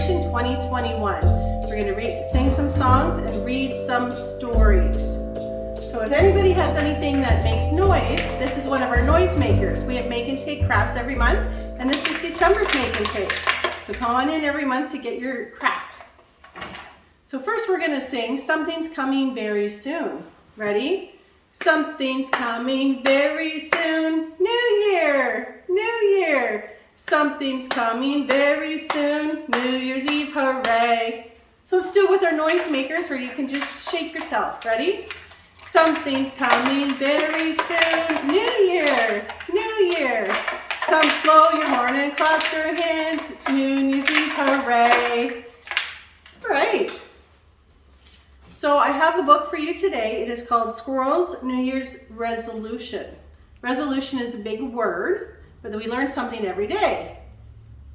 Celebration 2021. We're going to sing some songs and read some stories. So if anybody has anything that makes noise, this is one of our noise makers. We have Make and Take crafts every month, and this was December's Make and Take. So come on in every month to get your craft. So first we're going to sing Something's Coming Very Soon. Ready? Something's coming very soon. New Year! New Year! Something's coming very soon. New Year's Eve, hooray! So let's do it with our noise makers, or you can just shake yourself. Ready? Something's coming very soon. New Year! New Year! Some blow your horn and clap your hands. New Year's Eve, hooray! All right. So I have a book for you today. It is called Squirrel's New Year's Resolution. Resolution is a big word, but we learn something every day.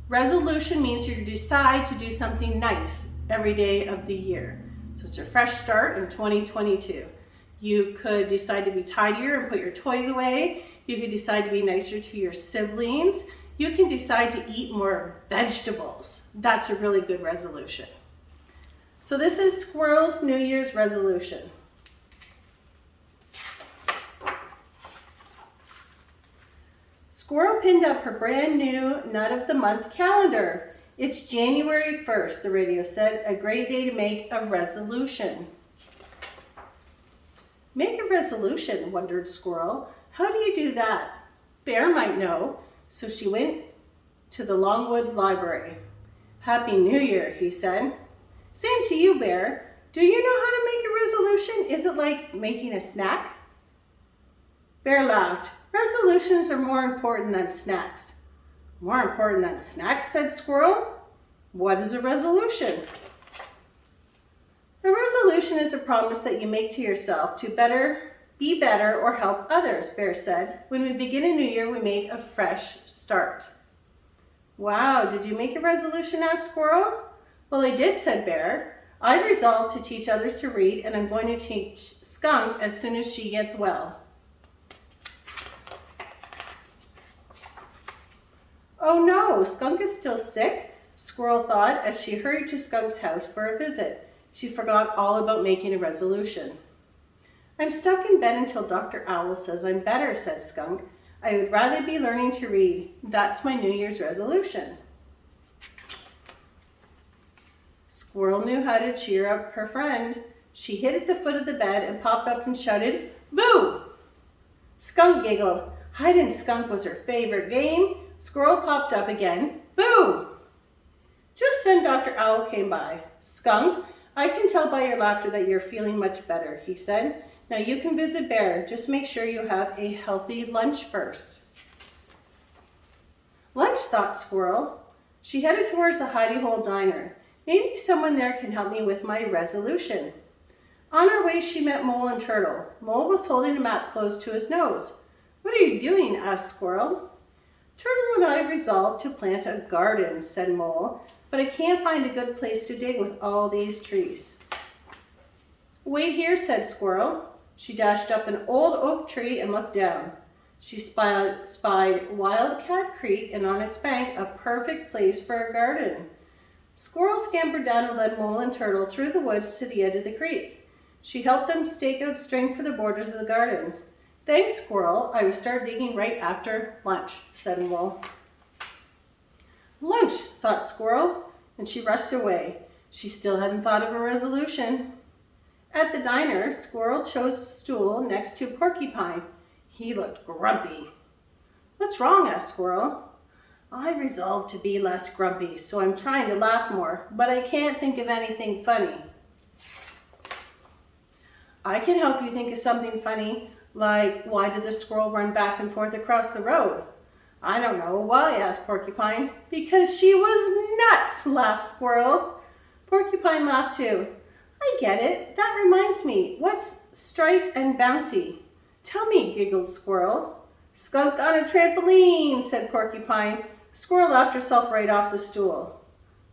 Resolution means you decide to do something nice every day of the year. So it's a fresh start in 2022. You could decide to be tidier and put your toys away. You could decide to be nicer to your siblings. You can decide to eat more vegetables. That's a really good resolution. So this is Squirrel's New Year's resolution. Squirrel pinned up her brand new Nut of the Month calendar. It's January 1st, the radio said, a great day to make a resolution. Make a resolution, wondered Squirrel. How do you do that? Bear might know, so she went to the Longwood Library. Happy New Year, he said. Same to you, Bear. Do you know how to make a resolution? Is it like making a snack? Bear laughed. Resolutions are more important than snacks. More important than snacks, said Squirrel. What is a resolution? A resolution is a promise that you make to yourself to be better or help others, Bear said. When we begin a new year, we make a fresh start. Wow, did you make a resolution? Asked Squirrel. Well, I did, said Bear. I resolved to teach others to read, and I'm going to teach Skunk as soon as she gets well. Oh no, Skunk is still sick, Squirrel thought as she hurried to Skunk's house for a visit. She forgot all about making a resolution. I'm stuck in bed until Dr. Owl says I'm better, said Skunk. I would rather be learning to read. That's my New Year's resolution. Squirrel knew how to cheer up her friend. She hid at the foot of the bed and popped up and shouted, Boo! Skunk giggled. Hide and skunk was her favorite game. Squirrel popped up again. Boo! Just then Dr. Owl came by. Skunk, I can tell by your laughter that you're feeling much better, he said. Now you can visit Bear. Just make sure you have a healthy lunch first. Lunch, thought Squirrel. She headed towards the Hidey Hole Diner. Maybe someone there can help me with my resolution. On her way, she met Mole and Turtle. Mole was holding a map close to his nose. What are you doing? Asked Squirrel. Turtle and I resolved to plant a garden, said Mole, but I can't find a good place to dig with all these trees. Wait here, said Squirrel. She dashed up an old oak tree and looked down. She spied Wildcat Creek, and on its bank, a perfect place for a garden. Squirrel scampered down and led Mole and Turtle through the woods to the edge of the creek. She helped them stake out string for the borders of the garden. Thanks, Squirrel. I will start digging right after lunch, said Mole. Lunch, thought Squirrel, and she rushed away. She still hadn't thought of a resolution. At the diner, Squirrel chose a stool next to Porcupine. He looked grumpy. What's wrong? Asked Squirrel. I resolved to be less grumpy, so I'm trying to laugh more, but I can't think of anything funny. I can help you think of something funny, like why did the squirrel run back and forth across the road? I don't know. Why? Asked Porcupine. Because she was nuts, laughed Squirrel. Porcupine laughed too. I get it. That reminds me. What's striped and bouncy? Tell me, giggled Squirrel. Skunk on a trampoline, said Porcupine. Squirrel laughed herself right off the stool.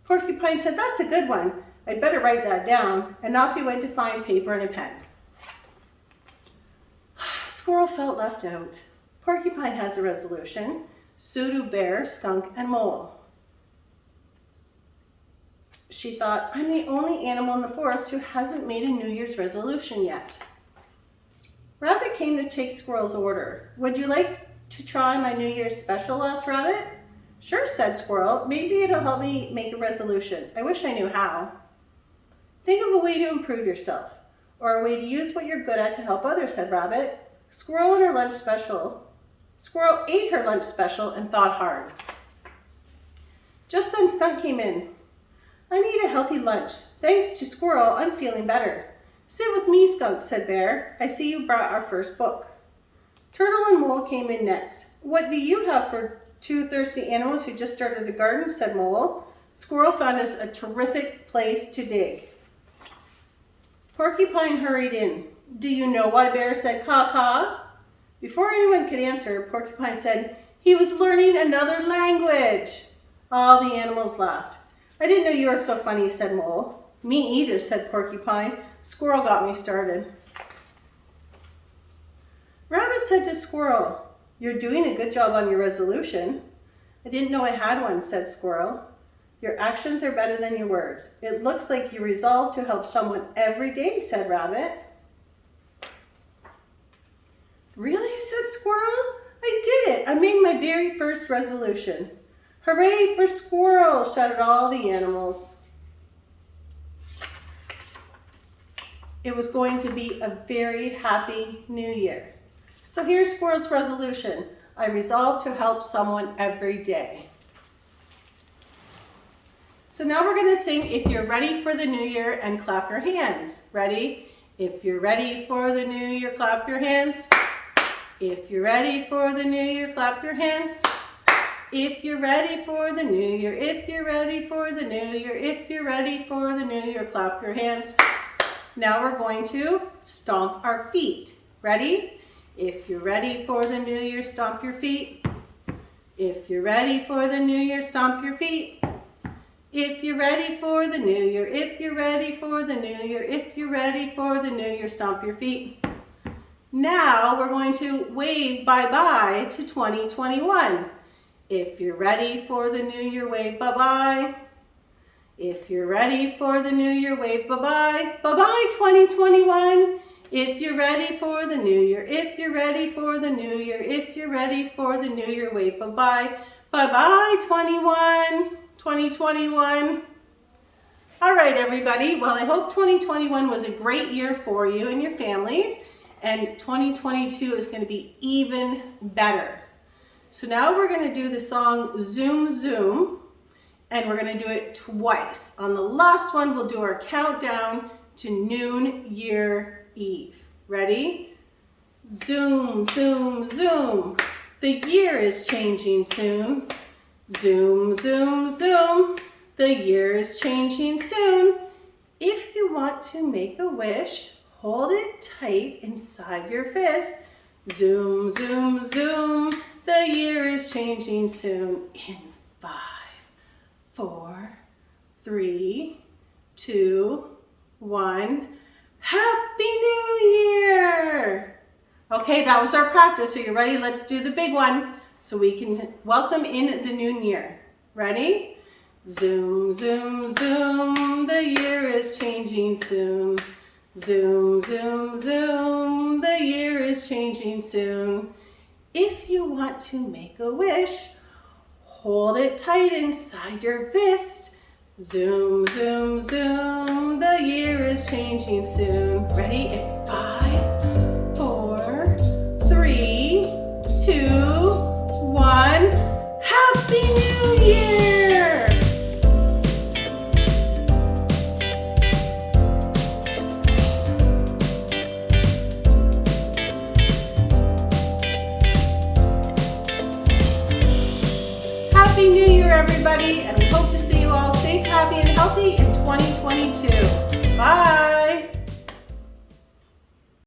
Porcupine said, that's a good one. I'd better write that down. And off he went to find paper and a pen. Squirrel felt left out. Porcupine has a resolution. So do Bear, Skunk, and Mole. she thought, I'm the only animal in the forest who hasn't made a New Year's resolution yet. Rabbit came to take Squirrel's order. Would you like to try my New Year's special? Asked Rabbit. Sure, said Squirrel. Maybe it'll help me make a resolution. I wish I knew how. Think of a way to improve yourself, or a way to use what you're good at to help others, said Rabbit. Squirrel ate her lunch special and thought hard. Just then Skunk came in. I need a healthy lunch. Thanks to Squirrel, I'm feeling better. Sit with me, Skunk, said Bear. I see you brought our first book. Turtle and Mole came in next. What do you have for two thirsty animals who just started a garden, said Mole. Squirrel found us a terrific place to dig. Porcupine hurried in. Do you know why Bear said caw-caw? Before anyone could answer, Porcupine said, he was learning another language. All the animals laughed. I didn't know you were so funny, said Mole. Me either, said Porcupine. Squirrel got me started. Rabbit said to Squirrel, you're doing a good job on your resolution. I didn't know I had one, said Squirrel. Your actions are better than your words. It looks like you resolved to help someone every day, said Rabbit. Really, said Squirrel. I did it. I made my very first resolution. Hooray for Squirrel, shouted all the animals. It was going to be a very happy new year. So here's Squirrel's resolution. I resolve to help someone every day. So now we're going to sing If You're Ready for the New Year and clap your hands. Ready? If you're ready for the new year, clap your hands. If you're ready for the new year, clap your hands. If you're ready for the new year, if you're ready for the new year, if you're ready for the new year, clap your hands. Now we're going to stomp our feet. Ready? If you're ready for the new year, stomp your feet. If you're ready for the new year, stomp your feet. If you're ready for the new year, if you're ready for the new year, if you're ready for the new year, stomp your feet. Now we're going to wave bye-bye to 2021. If you're ready for the new year, wave bye-bye. If you're ready for the new year, wave bye-bye. Bye-bye 2021. If you're ready for the new year, if you're ready for the new year, if you're ready for the new year, wave bye-bye. Bye-bye 2021. All right, everybody. Well, I hope 2021 was a great year for you and your families, and 2022 is going to be even better. So now we're going to do the song Zoom Zoom, and we're going to do it twice. On the last one, we'll do our countdown to New Year Eve. Ready? Zoom, zoom, zoom. The year is changing soon. Zoom, zoom, zoom. The year is changing soon. If you want to make a wish, hold it tight inside your fist. Zoom, zoom, zoom. The year is changing soon. In 5, 4, 3, 2, 1. Happy New Year! Okay, that was our practice. So you ready? Let's do the big one so we can welcome in the new year. Ready? Zoom, zoom, zoom. The year is changing soon. Zoom, zoom, zoom. The year is changing soon. If you want to make a wish, hold it tight inside your fist. Zoom, zoom, zoom. The year is changing soon. Ready? In 5, 4, 3, 2, 1. Happy New Year! Happy New Year, everybody, and we hope to see you all safe, happy, and healthy in 2022. Bye!